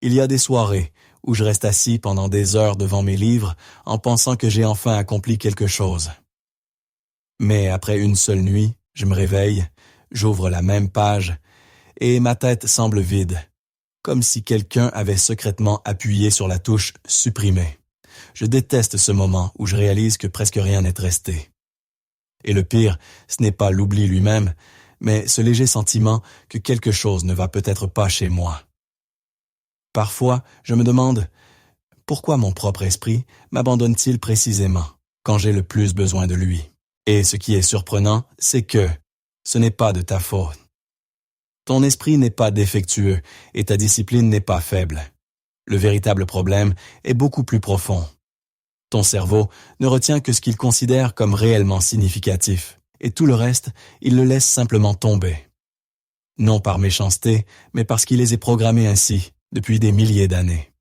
Il y a des soirées où je reste assis pendant des heures devant mes livres en pensant que j'ai enfin accompli quelque chose. Mais après une seule nuit, je me réveille, j'ouvre la même page et ma tête semble vide, comme si quelqu'un avait secrètement appuyé sur la touche « Supprimer ». Je déteste ce moment où je réalise que presque rien n'est resté. Et le pire, ce n'est pas l'oubli lui-même, mais ce léger sentiment que quelque chose ne va peut-être pas chez moi. Parfois, je me demande pourquoi mon propre esprit m'abandonne-t-il précisément quand j'ai le plus besoin de lui. Et ce qui est surprenant, c'est que ce n'est pas de ta faute. Ton esprit n'est pas défectueux et ta discipline n'est pas faible. Le véritable problème est beaucoup plus profond. Ton cerveau ne retient que ce qu'il considère comme réellement significatif, et tout le reste, il le laisse simplement tomber. Non par méchanceté, mais parce qu'il les est programmés ainsi, depuis des milliers d'années.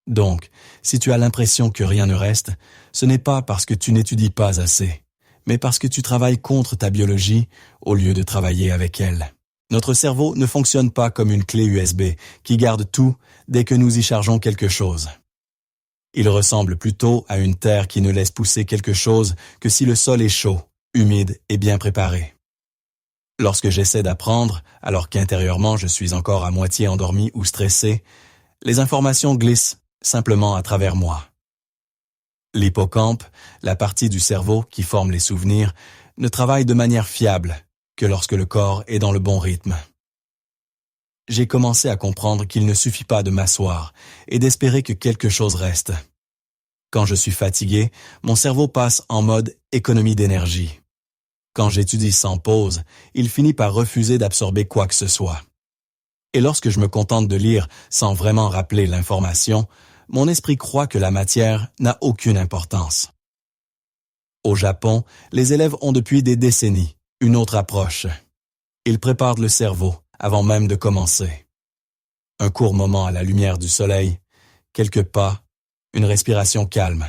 Donc, si tu as l'impression que rien ne reste, ce n'est pas parce que tu n'étudies pas assez, mais parce que tu travailles contre ta biologie au lieu de travailler avec elle. Notre cerveau ne fonctionne pas comme une clé USB qui garde tout dès que nous y chargeons quelque chose. Il ressemble plutôt à une terre qui ne laisse pousser quelque chose que si le sol est chaud, humide et bien préparé. Lorsque j'essaie d'apprendre, alors qu'intérieurement je suis encore à moitié endormi ou stressé, les informations glissent simplement à travers moi. L'hippocampe, la partie du cerveau qui forme les souvenirs, ne travaille de manière fiable que lorsque le corps est dans le bon rythme. J'ai commencé à comprendre qu'il ne suffit pas de m'asseoir et d'espérer que quelque chose reste. Quand je suis fatigué, mon cerveau passe en mode économie d'énergie. Quand j'étudie sans pause, il finit par refuser d'absorber quoi que ce soit. Et lorsque je me contente de lire sans vraiment rappeler l'information, mon esprit croit que la matière n'a aucune importance. Au Japon, les élèves ont depuis des décennies une autre approche. Ils préparent le cerveau avant même de commencer. Un court moment à la lumière du soleil, quelques pas, une respiration calme,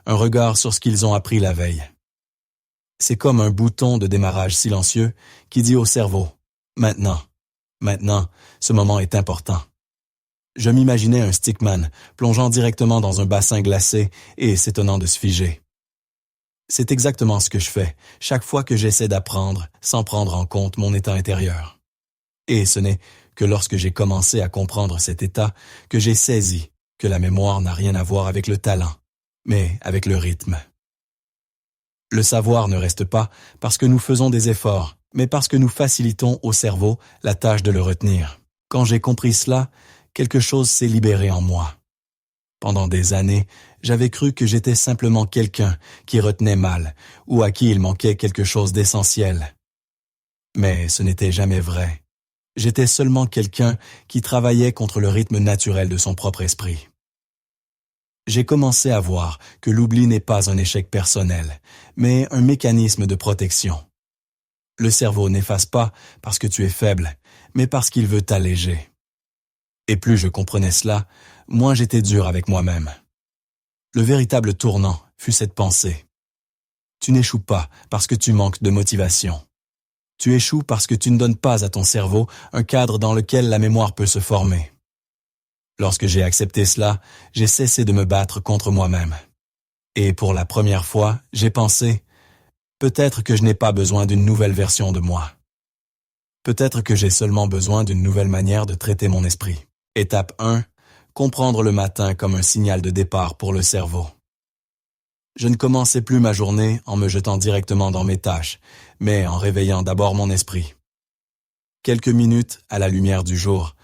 un regard sur ce qu'ils ont appris la veille. C'est comme un bouton de démarrage silencieux qui dit au cerveau « Maintenant, ce moment est important ». Je m'imaginais un stickman plongeant directement dans un bassin glacé et s'étonnant de se figer. C'est exactement ce que je fais chaque fois que j'essaie d'apprendre sans prendre en compte mon état intérieur. Et ce n'est que lorsque j'ai commencé à comprendre cet état que j'ai saisi que la mémoire n'a rien à voir avec le talent, mais avec le rythme. Le savoir ne reste pas parce que nous faisons des efforts, mais parce que nous facilitons au cerveau la tâche de le retenir. Quand j'ai compris cela, quelque chose s'est libéré en moi. Pendant des années, j'avais cru que j'étais simplement quelqu'un qui retenait mal ou à qui il manquait quelque chose d'essentiel. Mais ce n'était jamais vrai. J'étais seulement quelqu'un qui travaillait contre le rythme naturel de son propre esprit. J'ai commencé à voir que l'oubli n'est pas un échec personnel, mais un mécanisme de protection. Le cerveau n'efface pas parce que tu es faible, mais parce qu'il veut t'alléger. Et plus je comprenais cela, moins j'étais dur avec moi-même. Le véritable tournant fut cette pensée. Tu n'échoues pas parce que tu manques de motivation. Tu échoues parce que tu ne donnes pas à ton cerveau un cadre dans lequel la mémoire peut se former. Lorsque j'ai accepté cela, j'ai cessé de me battre contre moi-même. Et pour la première fois, j'ai pensé, peut-être que je n'ai pas besoin d'une nouvelle version de moi. Peut-être que j'ai seulement besoin d'une nouvelle manière de traiter mon esprit. Étape 1. Comprendre le matin comme un signal de départ pour le cerveau. Je ne commençais plus ma journée en me jetant directement dans mes tâches, mais en réveillant d'abord mon esprit. Quelques minutes à la lumière du jour,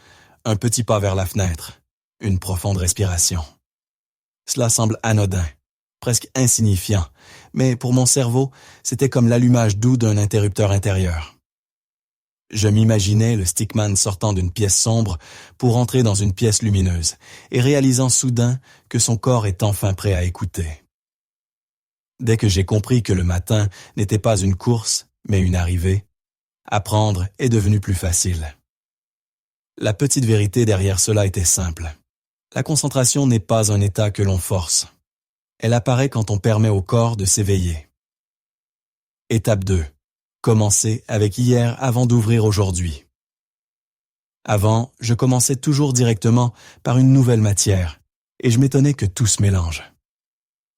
un petit pas vers la fenêtre, une profonde respiration. Cela semble anodin, presque insignifiant, mais pour mon cerveau, c'était comme l'allumage doux d'un interrupteur intérieur. Je m'imaginais le stickman sortant d'une pièce sombre pour entrer dans une pièce lumineuse et réalisant soudain que son corps est enfin prêt à écouter. Dès que j'ai compris que le matin n'était pas une course, mais une arrivée, apprendre est devenu plus facile. La petite vérité derrière cela était simple. La concentration n'est pas un état que l'on force. Elle apparaît quand on permet au corps de s'éveiller. Étape 2. Commencer avec hier avant d'ouvrir aujourd'hui. Avant, je commençais toujours directement par une nouvelle matière, et je m'étonnais que tout se mélange.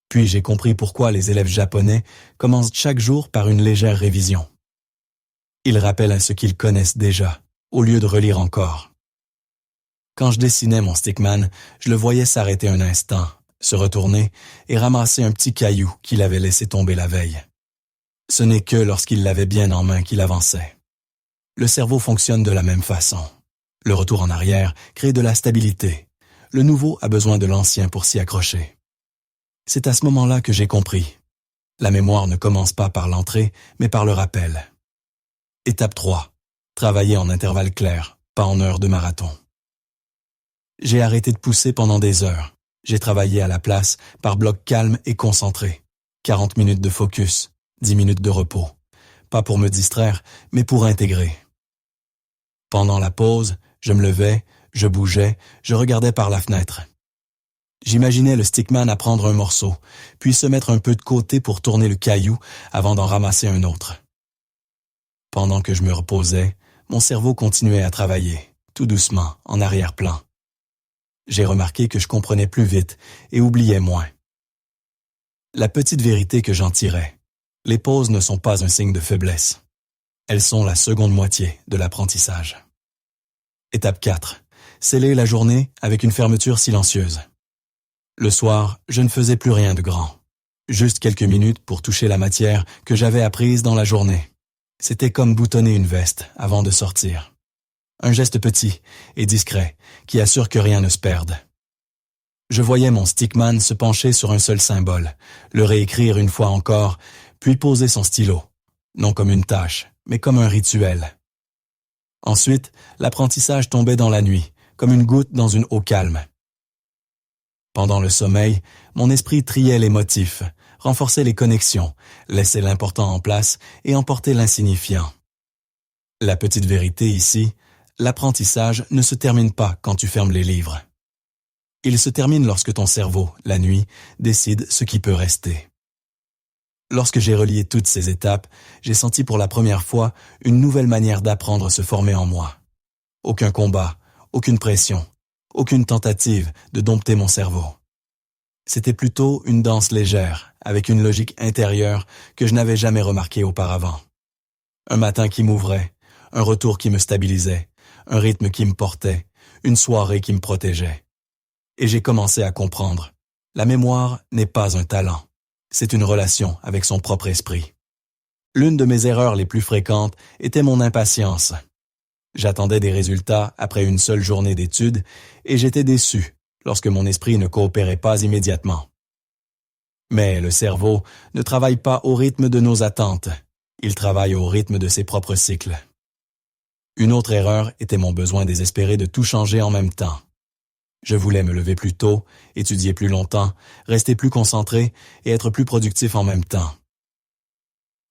Puis j'ai compris pourquoi les élèves japonais commencent chaque jour par une légère révision. Ils rappellent à ce qu'ils connaissent déjà, au lieu de relire encore. Quand je dessinais mon stickman, je le voyais s'arrêter un instant, se retourner et ramasser un petit caillou qu'il avait laissé tomber la veille. Ce n'est que lorsqu'il l'avait bien en main qu'il avançait. Le cerveau fonctionne de la même façon. Le retour en arrière crée de la stabilité. Le nouveau a besoin de l'ancien pour s'y accrocher. C'est à ce moment-là que j'ai compris. La mémoire ne commence pas par l'entrée, mais par le rappel. Étape 3. Travailler en intervalles clairs, pas en heures de marathon. J'ai arrêté de pousser pendant des heures. J'ai travaillé à la place par bloc calme et concentré. 40 minutes de focus, 10 minutes de repos. Pas pour me distraire, mais pour intégrer. Pendant la pause, je me levais, je bougeais, je regardais par la fenêtre. J'imaginais le stickman apprendre un morceau, puis se mettre un peu de côté pour tourner le caillou avant d'en ramasser un autre. Pendant que je me reposais, mon cerveau continuait à travailler, tout doucement, en arrière-plan. J'ai remarqué que je comprenais plus vite et oubliais moins. La petite vérité que j'en tirais, les pauses ne sont pas un signe de faiblesse. Elles sont la seconde moitié de l'apprentissage. Étape 4. Sceller la journée avec une fermeture silencieuse. Le soir, je ne faisais plus rien de grand. Juste quelques minutes pour toucher la matière que j'avais apprise dans la journée. C'était comme boutonner une veste avant de sortir. Un geste petit et discret qui assure que rien ne se perde. Je voyais mon stickman se pencher sur un seul symbole, le réécrire une fois encore, puis poser son stylo, non comme une tâche, mais comme un rituel. Ensuite, l'apprentissage tombait dans la nuit, comme une goutte dans une eau calme. Pendant le sommeil, mon esprit triait les motifs, renforçait les connexions, laissait l'important en place et emportait l'insignifiant. La petite vérité ici, l'apprentissage ne se termine pas quand tu fermes les livres. Il se termine lorsque ton cerveau, la nuit, décide ce qui peut rester. Lorsque j'ai relié toutes ces étapes, j'ai senti pour la première fois une nouvelle manière d'apprendre se former en moi. Aucun combat, aucune pression, aucune tentative de dompter mon cerveau. C'était plutôt une danse légère, avec une logique intérieure que je n'avais jamais remarquée auparavant. Un matin qui m'ouvrait, un retour qui me stabilisait, un rythme qui me portait, une soirée qui me protégeait. Et j'ai commencé à comprendre. La mémoire n'est pas un talent. C'est une relation avec son propre esprit. L'une de mes erreurs les plus fréquentes était mon impatience. J'attendais des résultats après une seule journée d'études et j'étais déçu lorsque mon esprit ne coopérait pas immédiatement. Mais le cerveau ne travaille pas au rythme de nos attentes. Il travaille au rythme de ses propres cycles. Une autre erreur était mon besoin désespéré de tout changer en même temps. Je voulais me lever plus tôt, étudier plus longtemps, rester plus concentré et être plus productif en même temps.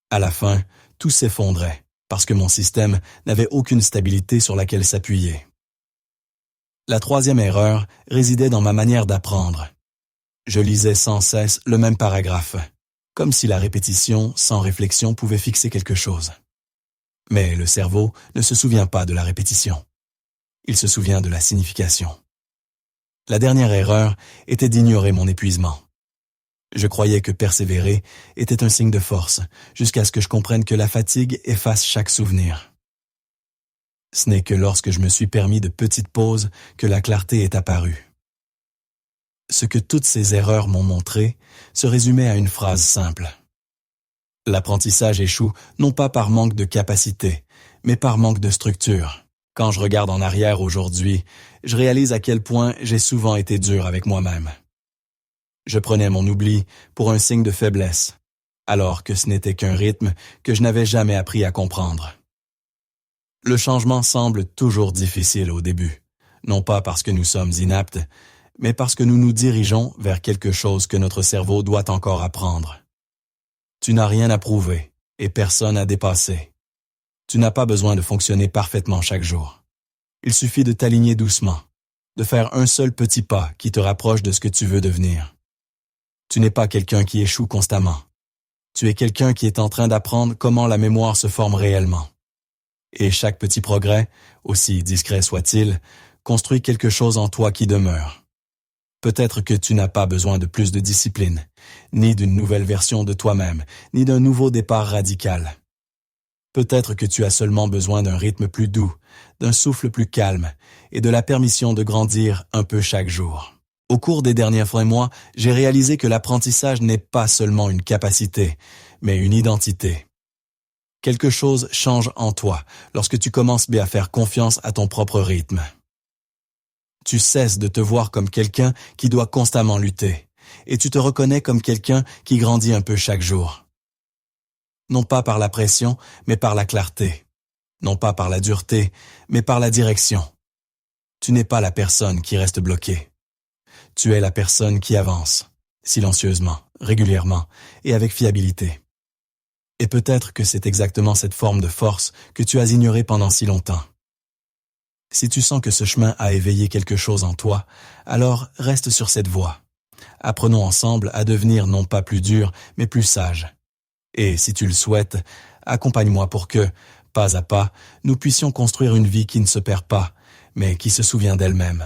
À la fin, tout s'effondrait parce que mon système n'avait aucune stabilité sur laquelle s'appuyer. La troisième erreur résidait dans ma manière d'apprendre. Je lisais sans cesse le même paragraphe, comme si la répétition, sans réflexion, pouvait fixer quelque chose. Mais le cerveau ne se souvient pas de la répétition. Il se souvient de la signification. La dernière erreur était d'ignorer mon épuisement. Je croyais que persévérer était un signe de force, jusqu'à ce que je comprenne que la fatigue efface chaque souvenir. Ce n'est que lorsque je me suis permis de petites pauses que la clarté est apparue. Ce que toutes ces erreurs m'ont montré se résumait à une phrase simple. L'apprentissage échoue non pas par manque de capacité, mais par manque de structure. Quand je regarde en arrière aujourd'hui, je réalise à quel point j'ai souvent été dur avec moi-même. Je prenais mon oubli pour un signe de faiblesse, alors que ce n'était qu'un rythme que je n'avais jamais appris à comprendre. Le changement semble toujours difficile au début, non pas parce que nous sommes inaptes, mais parce que nous nous dirigeons vers quelque chose que notre cerveau doit encore apprendre. Tu n'as rien à prouver et personne à dépasser. Tu n'as pas besoin de fonctionner parfaitement chaque jour. Il suffit de t'aligner doucement, de faire un seul petit pas qui te rapproche de ce que tu veux devenir. Tu n'es pas quelqu'un qui échoue constamment. Tu es quelqu'un qui est en train d'apprendre comment la mémoire se forme réellement. Et chaque petit progrès, aussi discret soit-il, construit quelque chose en toi qui demeure. Peut-être que tu n'as pas besoin de plus de discipline, ni d'une nouvelle version de toi-même, ni d'un nouveau départ radical. Peut-être que tu as seulement besoin d'un rythme plus doux, d'un souffle plus calme et de la permission de grandir un peu chaque jour. Au cours des derniers mois, j'ai réalisé que l'apprentissage n'est pas seulement une capacité, mais une identité. Quelque chose change en toi lorsque tu commences à faire confiance à ton propre rythme. Tu cesses de te voir comme quelqu'un qui doit constamment lutter, et tu te reconnais comme quelqu'un qui grandit un peu chaque jour. Non pas par la pression, mais par la clarté. Non pas par la dureté, mais par la direction. Tu n'es pas la personne qui reste bloquée. Tu es la personne qui avance, silencieusement, régulièrement et avec fiabilité. Et peut-être que c'est exactement cette forme de force que tu as ignorée pendant si longtemps. Si tu sens que ce chemin a éveillé quelque chose en toi, alors reste sur cette voie. Apprenons ensemble à devenir non pas plus dur, mais plus sage. Et si tu le souhaites, accompagne-moi pour que, pas à pas, nous puissions construire une vie qui ne se perd pas, mais qui se souvient d'elle-même.